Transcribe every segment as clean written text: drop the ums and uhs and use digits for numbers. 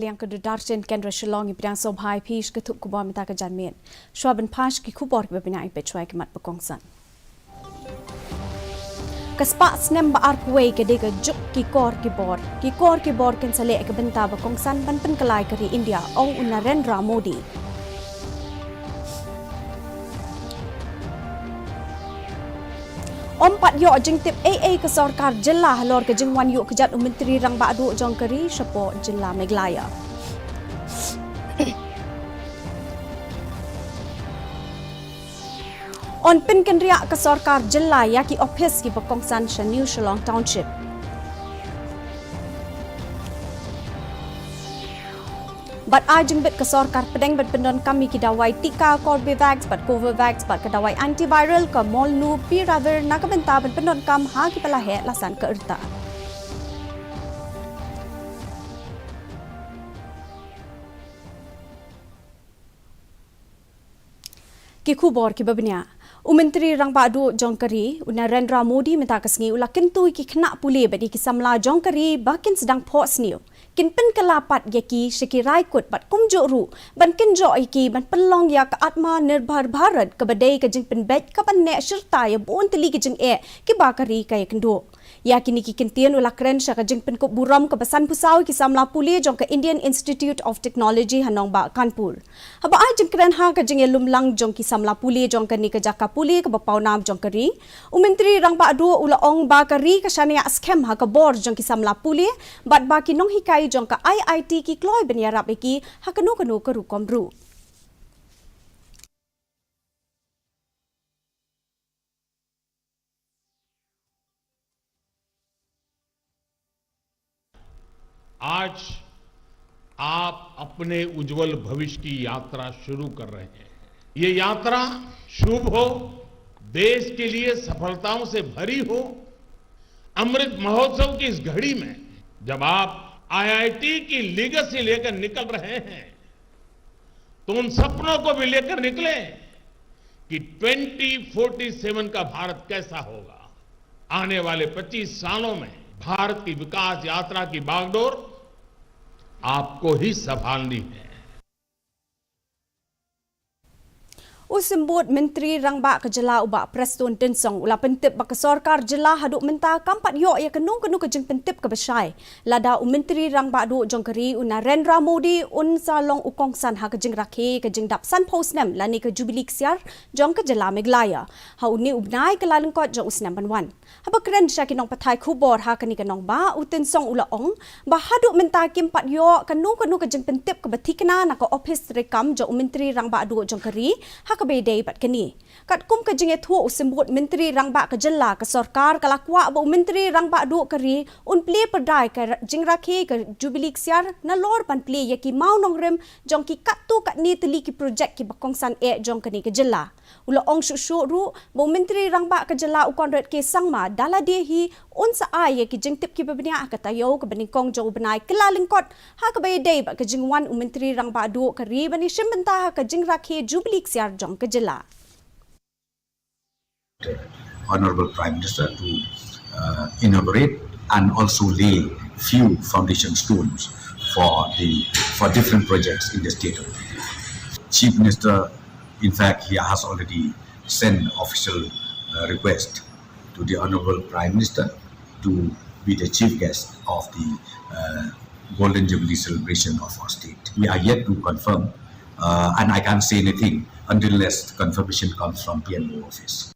Yang kedudarjen Kendra Shillong Bidang Sobhai Pish Ketuk Kubor Minta Kejanmin. Swaben Pash ki kubor ki babina ipe cuai kemat pekongsan. Kespak senem baar kuai ke dega juk ki kor ki bor ken sale ke benta pekongsan ban penkelai keri India ong Narendra Modi. Ompat yo jeng tip AA ke sarkar jela halor ke jengwan yo kejat menteri rang ba'du jong keri syapo jela Meglaya. On pin ken riak ke sarkar jela yaki office ki pekongsan New Shillong Township. Bat ajeng bet ke sarkar pedeng bet pendon kami ki dawai tika Corbevax bat Covovax bat ke dawai antiviral ke Molnu Piravir nak benta bet pendon kam ha ki pelahe lasan ke erta. Ki kubor ki babnya Menteri rang ba'du jongkari Narendra Modi minta kesengi ulah kentui ki kena pulih badi ki samla jongkari bakin sedang pok sniu. Kin pen kelapat yaki sekirai kut bat kumjo ru ban kenjo iki ban pelong ya ke atma nirbhar bharat ke badai ke jeng penbet ke ban nek serta ya bon teli ke jeng ki bakari kaya kendo. Ya kini ki kentian ulah keren syaka jeng pen kup buram ke besan pusau ki samla pulih jong ke Indian Institute of Technology Hanong Ba Kanpur. Haba ai jeng keren ha ke jeng lumlang jong ki samla pulih jong ke ni ke jaka pulih ke bapau nam jong keri. Menteri rang ba'du ulah ong ba keri ke syania skem ha ke bor jong ki samla pulih bat ba ki nong hikai jong ke IIT ki kloi benyarap iki ha kenu ke rukom ru. आज आप अपने उज्जवल भविष्य की यात्रा शुरू कर रहे हैं। ये यात्रा शुभ हो, देश के लिए सफलताओं से भरी हो। अमृत महोत्सव की इस घड़ी में जब आप आईआईटी की लीगेसी लेकर निकल रहे हैं तो उन सपनों को भी लेकर निकले कि 2047 का भारत कैसा होगा। आने वाले 25 सालों में भारत की विकास यात्रा की बागडोर आपको ही संभालनी है। Usembut Menteri Rang Ba ke Jela ubak Preston Tensong ulah pentip bak ke sarkar Jela haduk menta kampat yo ya kenung ke jeng pentip ke besai. Lada Menteri Rang Ba du jong keri Narendra Modi salong ukongsan ha ke jeng rakhe ke jeng dap san posnem lani ke Jubilee Ksiar jong ke Jela Meglaya. Ha uni ubnai ke lalengkot jong usnam banwan. Ha bakren syakinong patai kubor ha ke ni kenong ba utensong ulah ong ba haduk menta kimpat yo kenung ke jeng pentip ke betikna nak ke office rekam jong Menteri Rang Ba du jong keri ha ke bedai bat kini. Kat kum ke jeng etu usembut Menteri Rang Ba ke Jela ke sarkar kalakwa ba Menteri Rang Ba du keri un play perdai ke jeng rakhe ke Jubilee Ksiar na lor pan play yaki mau nong rem jong ki katu kat ni teli ki projek ki bakongsan jong kini ke Jela. Ula ong syuk ru ba Menteri Rang Ba ke Jela ukon ret ke sangma dala dehi un sa ai yaki jeng tip ki babnia ke tayo ke beningkong jong benai kelalingkot ha ke bedai ba ke jeng wan Menteri Rang Ba du keri bani simbenta ke jeng rakhe Jubilee Ksiar jong ke Jela. Honorable Prime Minister to inaugurate and also lay few foundation stones for different projects in the state of India. Chief Minister, in fact, he has already sent official request to the Honorable Prime Minister to be the chief guest of the Golden Jubilee celebration of our state. We are yet to confirm, and I can't say anything unless confirmation comes from PNO office.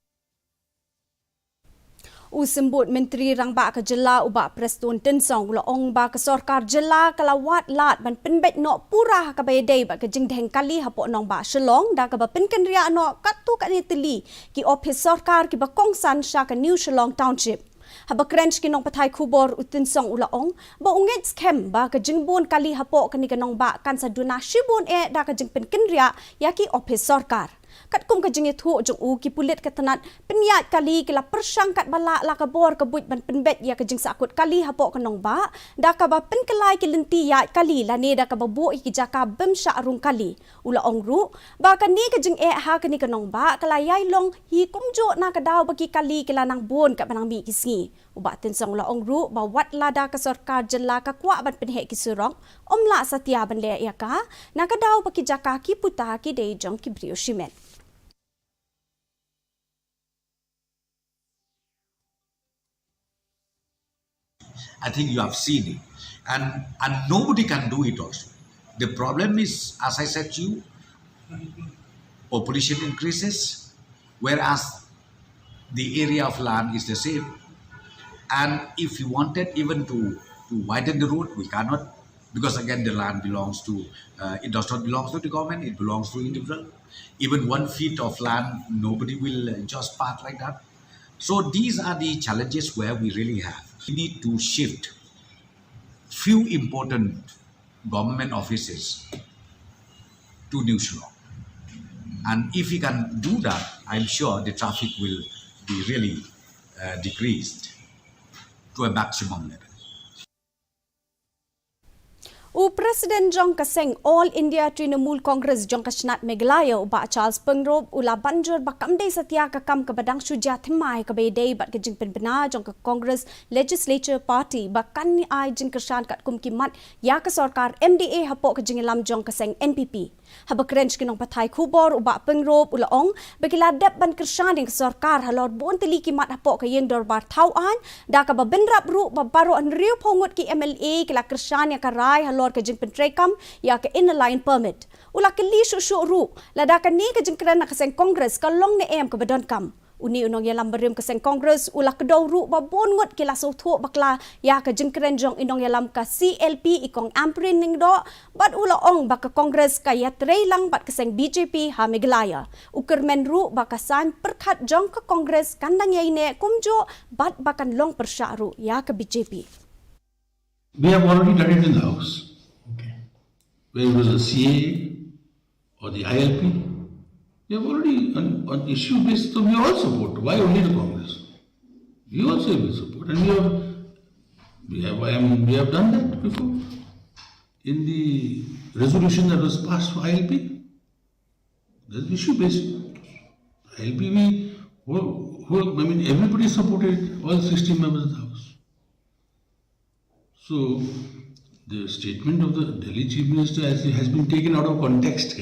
Usembut Menteri Rang Ba ke Jela ubak Preston Tensong ula ong ba ke sarkar Jela kalawat lat ban penbet no pura ka bedai ba ke jeng deng kali hapo nong ba Shillong da ka ba penken ria no katu kat ni teli ki office sarkar ki ba kongsan sya ke New Shillong Township. Haba krench ki nong patai kubor utensong ula ong ba unget scam ba ke jeng bon kali hapo ke ni ke nong ba kan saduna shibon da ka jeng penken ria yaki office sarkar. Kat kum ke jeng itu jong u ki pulit ke tenat penyat kali kila persang kat balak la ka bor ke buit ban penbet ya ke jeng sakut kali hapok ke nong ba da ka ba pen kelai ki lenti ya kali la ne da ka ba bu ki jaka bem sya arung kali ula ong ru ba ka ni ke jeng ha ke ni ke nong ba kala yai long hi kumjo na ka daw ba ki kali kila nang bon kat banang mi ki sngi Uba tinsong la ong ru ba wat lada ka sarkar jela ka kwa ban penhe ki surong omla satya ban le ya ka nakadaw ba ki jaka ki puta ki de jong ki brio shimen. I think you have seen it. And nobody can do it also. The problem is, as I said to you, population increases, whereas the area of land is the same. And if you wanted even to widen the road, we cannot, because again the land belongs to, it does not belong to the government, it belongs to individual. Even 1 feet of land, nobody will just pass like that. So these are the challenges where we really have. We need to shift few important government offices to New Shillong. And if we can do that, I'm sure the traffic will be really decreased to a maximum level. U Presiden Jong Kaseng All India Trinamool Congress Jong Kasnat Meghalaya uba Charles Pengrop ula banjur bakam day satya kakam ke badang syuja themai ke bedai bat ke jing penbena Jong ke Congress Legislature Party bakan ni ai jing kershan kat kum kimat ya ke sarkar MDA hapok ke jing lam Jong Kaseng NPP. Habak range kinong pathai khubor uba Pengrop ula ong bagila dep ban kershan ding sarkar halor bon teli kimat hapok ke yeng dorbar tauan da ka babenrap ru babaro an riu pongut ki MLA kila kershan ya karai halor ke jing pentrekam ya ke inner line permit ula ke li shu ru lada ka ni ke jing kran ka seng congress ka long ne em ke badon kam uni unong yalam berim ke seng congress ula ke do ru ba bon ngot ke la so tho bakla ya ke jing kran jong inong yalam ka CLP ikong amprin ning do bat ula ong ba ka congress ka ya lang bat ke seng BJP ha Meghalaya ukermen ru ba ka san perkhat jong ka congress kandang yai ne kumjo bat bakan long persya ru ya ke BJP. We have already done it in the house. Whether it was the CA or the ILP, we have already on issue basis, so we all support. Why only the Congress? We also will support, and we have done that before in the resolution that was passed for ILP. There's issue based. ILP, everybody supported, all 16 members of the House. So the statement of the Delhi Chief Minister has been taken out of context.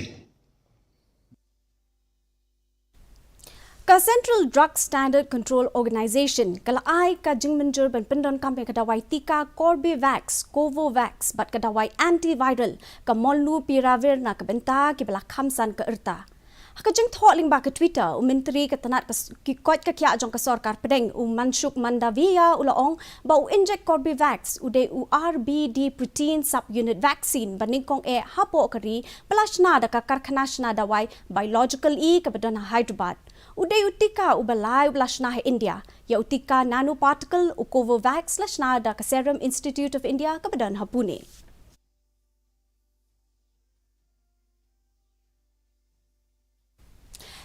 Ka Central Drug Standard Control Organization kala ai ka jingmenjur ban pendon kampe ka dawai tika Corbevax, Covovax bat ka dawai antiviral ka molnupiravir na ka benta ki bala khamsan ka irta. Haka jeng thok ling ba ke Twitter menteri ka tanat ki kot ka kya jong ka sarkar pedeng Manshuk Mandavia ulaong ba inject Corbevax ude RBD protein subunit vaccine baning kong hapo kari balashna da ka karkhana shna dawai biological ka badana Hyderabad ude utika ubalai balashna hai India ya utika nanoparticle Covovax lashna da ka Serum Institute of India ka badana Pune.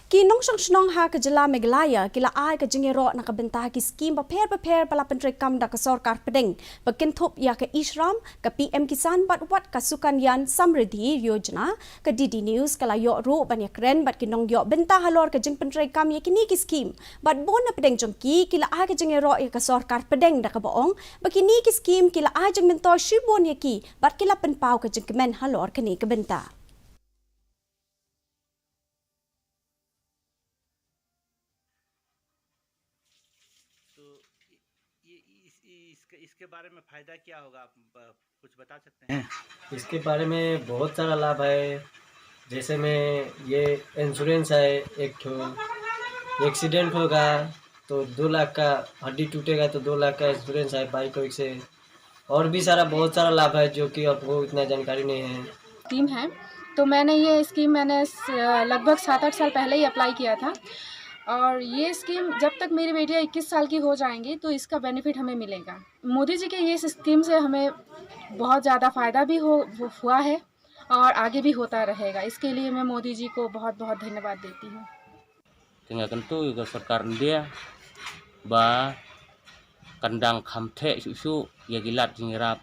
Ki nong shnong ha ke jela Meghalaya kila ai ke jingero na ka bentah ki skim ba pher pala pentrekam da ka sarkar pedeng bakin thop ya ke Ishram ka PM Kisan bat wat ka Sukanyan Samriddhi Yojana ka DD News kala yo ro ban ya kren bat ki nong yo bentah halor ka jing pentrekam ya kini ki skim bat bon na pedeng jongki kila ai ke jingero ya ka sarkar pedeng da ka boong bakini ki skim kila ai jing mento shibon ya ki bat kila penpau ka jing kemen halor kini ka bentah. इसके बारे में फायदा क्या होगा, आप कुछ बता सकते हैं? इसके बारे में बहुत सारा लाभ है। जैसे में ये इंश्योरेंस है, एक तो एक्सीडेंट होगा तो 2 लाख का, हड्डी टूटेगा तो 2 लाख का इंश्योरेंस है बाइक से, और भी सारा बहुत सारा लाभ है जो कि आपको इतना जानकारी नहीं है। स्कीम है तो मैंने ये स्कीम लगभग 7-8 साल पहले ही अप्लाई किया था, और ये स्कीम जब तक मेरी बेटियाँ 21 साल की हो जाएंगी तो इसका बेनिफिट हमें मिलेगा। मोदी जी के ये स्कीम से हमें बहुत ज़्यादा फ़ायदा भी हुआ है और आगे भी होता रहेगा। इसके लिए मैं मोदी जी को बहुत बहुत धन्यवाद देती हूँ। Tinggal tentu juga sarkar dia ba kandang khamthe susu ya gilat jingirap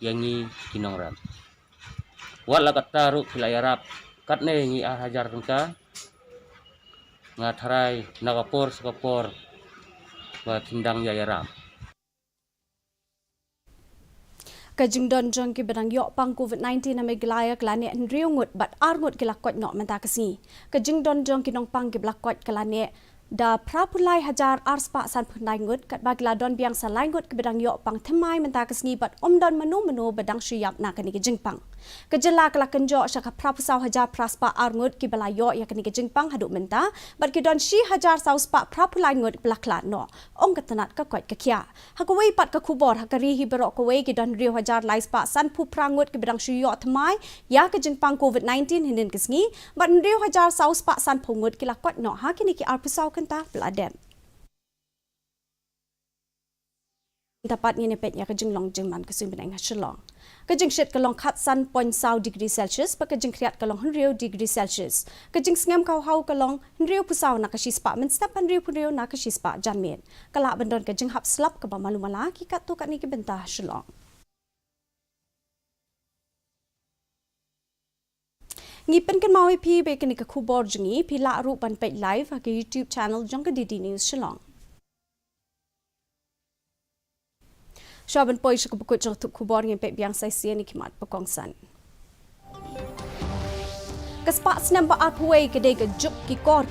yangi kinongram wala kataru kilayarap katne yangi hajar tengka ngatharai nagapor skapor ba tindang yayaram Kajing don jong ki bedang yok pang COVID-19 ame gelaya kelane nriu ngut bat arngut kilakot nok menta kasi. Kajing don jong ki nong pang ki blakot kelane da prapulai hajar arspa san phnai ngut kat bagla don biang salai ngut ki bedang yok pang themai menta kasi bat don menu bedang syap na kani ki jingpang. Kejela kelak kenjok syaka prapusau hajar praspa arngut ki bala yok ya kani ki jingpang haduk menta bat ki don shi hajar sauspa prapulai ngut blakla no. Ong ketenat ka kot kekia. Hakawai pat ka kubor hakari hi berok kawai ki don riu hajar laispa san pu prangut ki bedang syok themai ya ke jingpang COVID-19 hinin kisngi bat riu hajar sauspa san pungut ki lakot no ha kini ki arpusau kenta beladem. Dapat ni nepet ya kejing long jingman kesuin benang Shillong. Kejing shit kalong khat san point sau degree Celsius pa kejing kriat kalong 100 degree Celsius. Kejing sngam kau hau kalong 100 pusau na kashi spa men step 100 na kashi spa janmin. Kala bendon kejing hap slap ka ba malu mala ki kat tu kat ni ki bentah Shillong. Ngipen kan mawi pi be kini ka khubor jengi pi la ru pan page live ha ke YouTube channel jong ka DD News Shillong. Shaban poi syuk bukut jong tu kubor yang pek biang sai sia ni kimat pekongsan. Kaspak senam ba arpuai kedai ke juk ki kor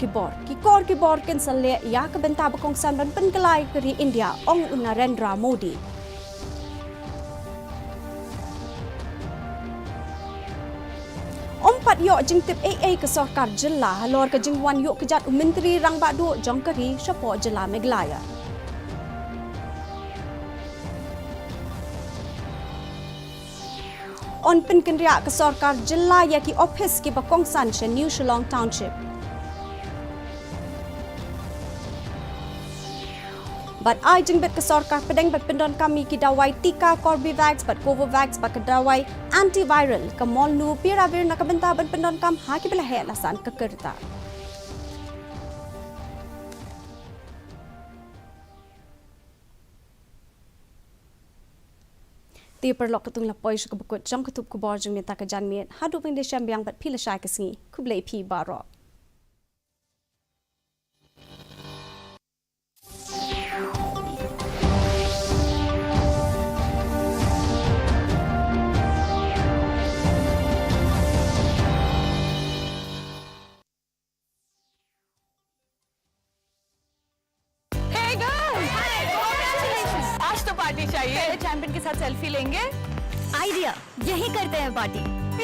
kan sale ya ke benta pekongsan ban penkelai keri India ong Narendra Modi. Ompat yok jing tip AA ke sarkar jela halor ke jing wan yok kejat menteri rang ba du jong keri syapo jela Meglaya. On penkenria ke sarkar jela ya ki office ki bakongsan she New Shillong Township. But I jing bet ke sarkar pedeng bet pendon kami ki dawai tika Corbevax bat Covovax bat ke dawai antiviral ke mall nu piravir nak benta bet pendon kam ha ki bela he lasan ke kerta. Ti perlok ketung lapoi syuk bukut jong ketup kubor jong minta ke janmiet hadu ping de syambiang bat pila syai kesingi kublai pi barok. आज तो पार्टी चाहिए चैंपियन के साथ सेल्फी लेंगे आइडिया यही करते हैं पार्टी